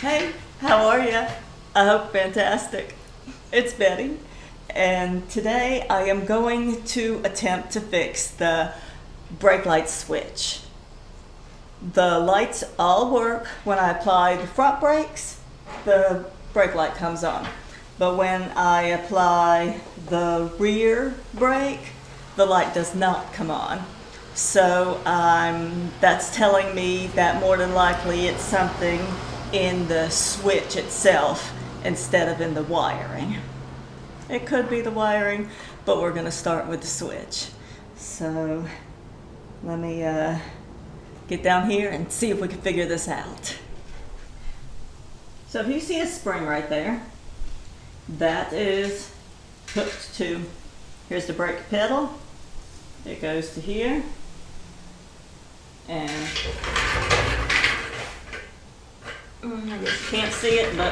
Hey, how are you? I hope fantastic. It's Betty, and today I am going to attempt to fix the brake light switch. The lights all work. When I apply the front brakes, the brake light comes on. But when I apply the rear brake, the light does not come on. So that's telling me that more than likely it's something in the switch itself instead of in the wiring. It could be the wiring, but we're going to start with the switch. So let me get down here and see if we can figure this out. So if you see a spring right there, that is hooked to, here's the brake pedal. It goes to here, and I just can't see it, but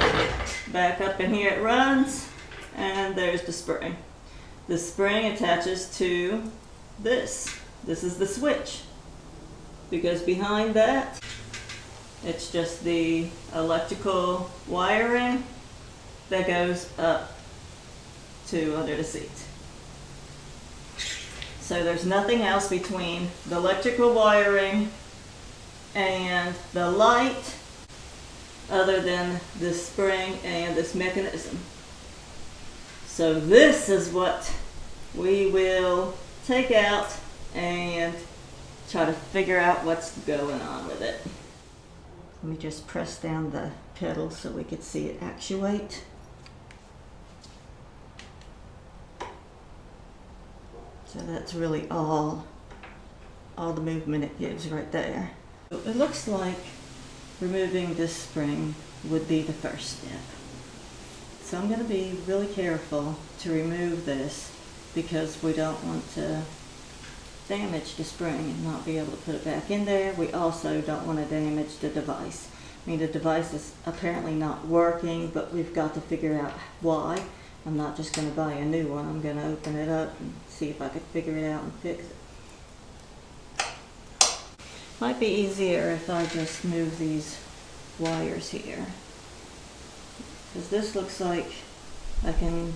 back up in here it runs, and there's the spring. The spring attaches to this. This is the switch, because behind that, it's just the electrical wiring that goes up to under the seat. So there's nothing else between the electrical wiring and the light other than this spring and this mechanism. So this is what we will take out and try to figure out what's going on with it. Let me just press down the pedal so we could see it actuate. So that's really all the movement it gives right there. So it looks like removing this spring would be the first step. So I'm going to be really careful to remove this because we don't want to damage the spring and not be able to put it back in there. We also don't want to damage the device. I mean, the device is apparently not working, but we've got to figure out why. I'm not just going to buy a new one. I'm going to open it up and see if I could figure it out and fix it. Might be easier if I just move these wires here, because this looks like I can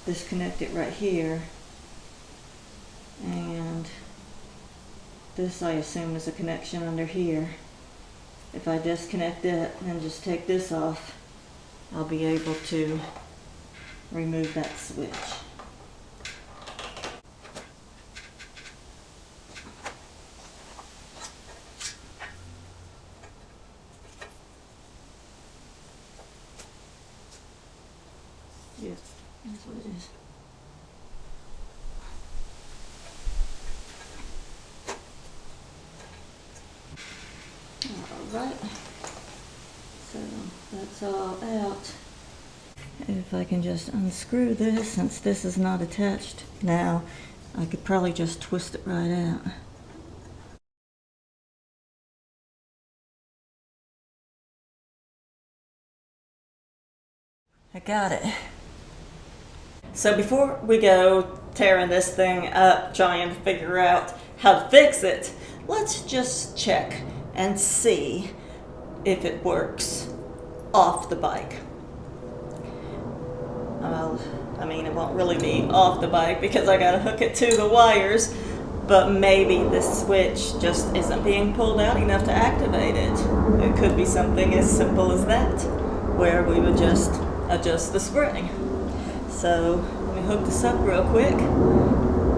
disconnect it right here, and this I assume is a connection under here. If I disconnect it and just take this off, I'll be able to remove that switch. Yes, that's what it is. Alright, so that's all out. If I can just unscrew this, since this is not attached now, I could probably just twist it right out. I got it. So before we go tearing this thing up, trying to figure out how to fix it, let's just check and see if it works off the bike. Well, I mean, it won't really be off the bike because I gotta hook it to the wires, but maybe this switch just isn't being pulled out enough to activate it. It could be something as simple as that, where we would just adjust the spring. So let me hook this up real quick,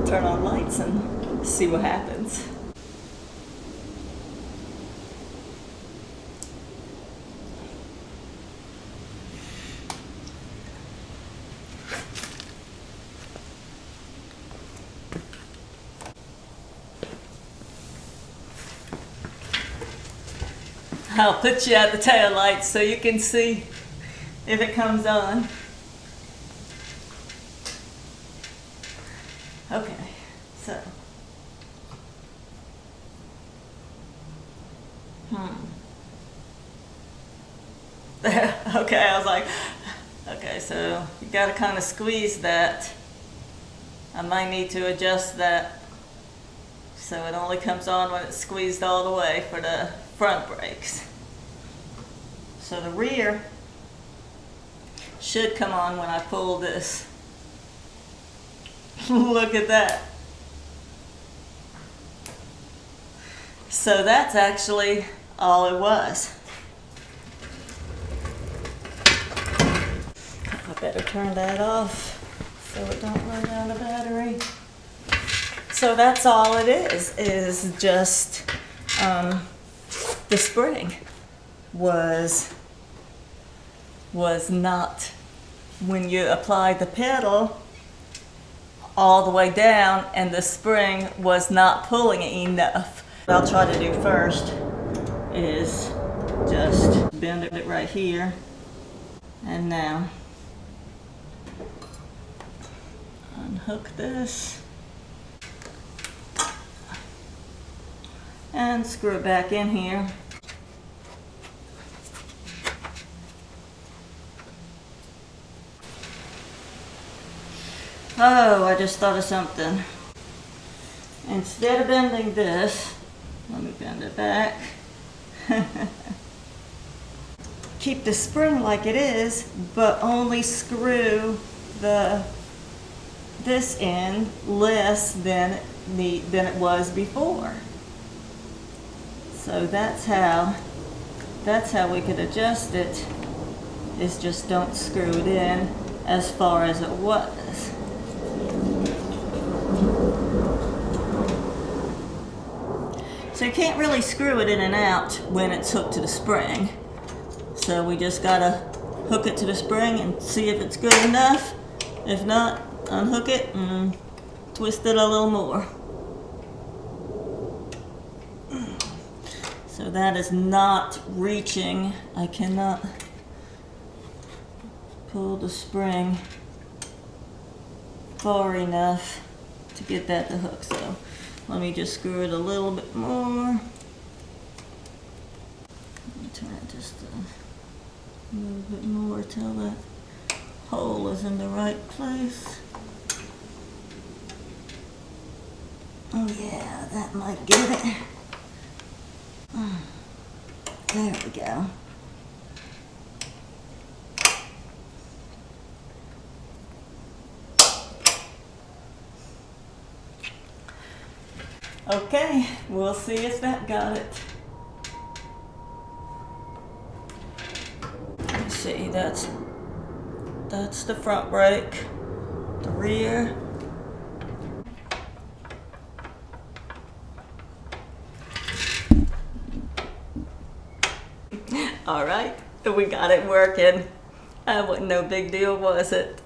turn on lights, and see what happens. I'll put you at the tail lights so you can see if it comes on. Okay, so. Okay, I was like, okay, so you gotta kind of squeeze that. I might need to adjust that so it only comes on when it's squeezed all the way for the front brakes. So the rear should come on when I pull this. Look at that. So that's actually all it was. I better turn that off so it don't run out of battery. So that's all it is just the spring was not, when you applied the pedal all the way down, and the spring was not pulling enough. What I'll try to do first is just bend it right here, and now unhook this and screw it back in here. Oh, I just thought of something. Instead of bending this, let me bend it back. Keep the spring like it is, but only screw this in less than it was before. So that's how we could adjust it, is just don't screw it in as far as it was. So you can't really screw it in and out when it's hooked to the spring. So we just gotta hook it to the spring and see if it's good enough. If not, unhook it and twist it a little more. So that is not reaching. I cannot pull the spring far enough to get that to hook. So let me just screw it a little bit more. Let me turn it just a little bit more till that hole is in the right place. Oh yeah, that might get it. There we go. Okay, we'll see if that got it. Let's see, that's the front brake, the rear. All right, we got it working. That wasn't no big deal, was it?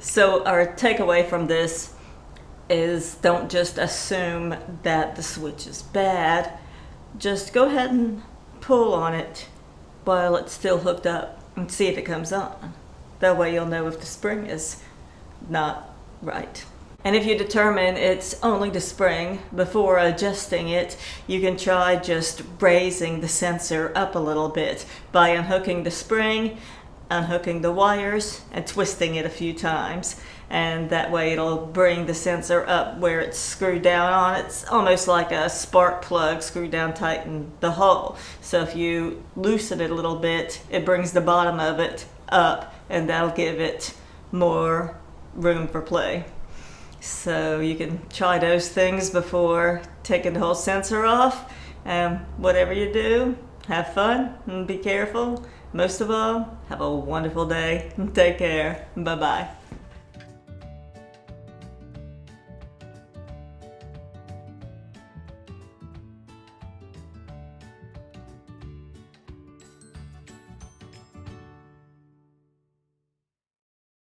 So our takeaway from this is, don't just assume that the switch is bad. Just go ahead and pull on it while it's still hooked up and see if it comes on. That way you'll know if the spring is not right. And if you determine it's only the spring, before adjusting it, you can try just raising the sensor up a little bit by unhooking the spring, unhooking the wires, and twisting it a few times. And that way it'll bring the sensor up where it's screwed down on. It's almost like a spark plug screwed down tight in the hole. So if you loosen it a little bit, it brings the bottom of it up, and that'll give it more room for play. So you can try those things before taking the whole sensor off. And whatever you do, have fun and be careful. Most of all, have a wonderful day. Take care. Bye-bye.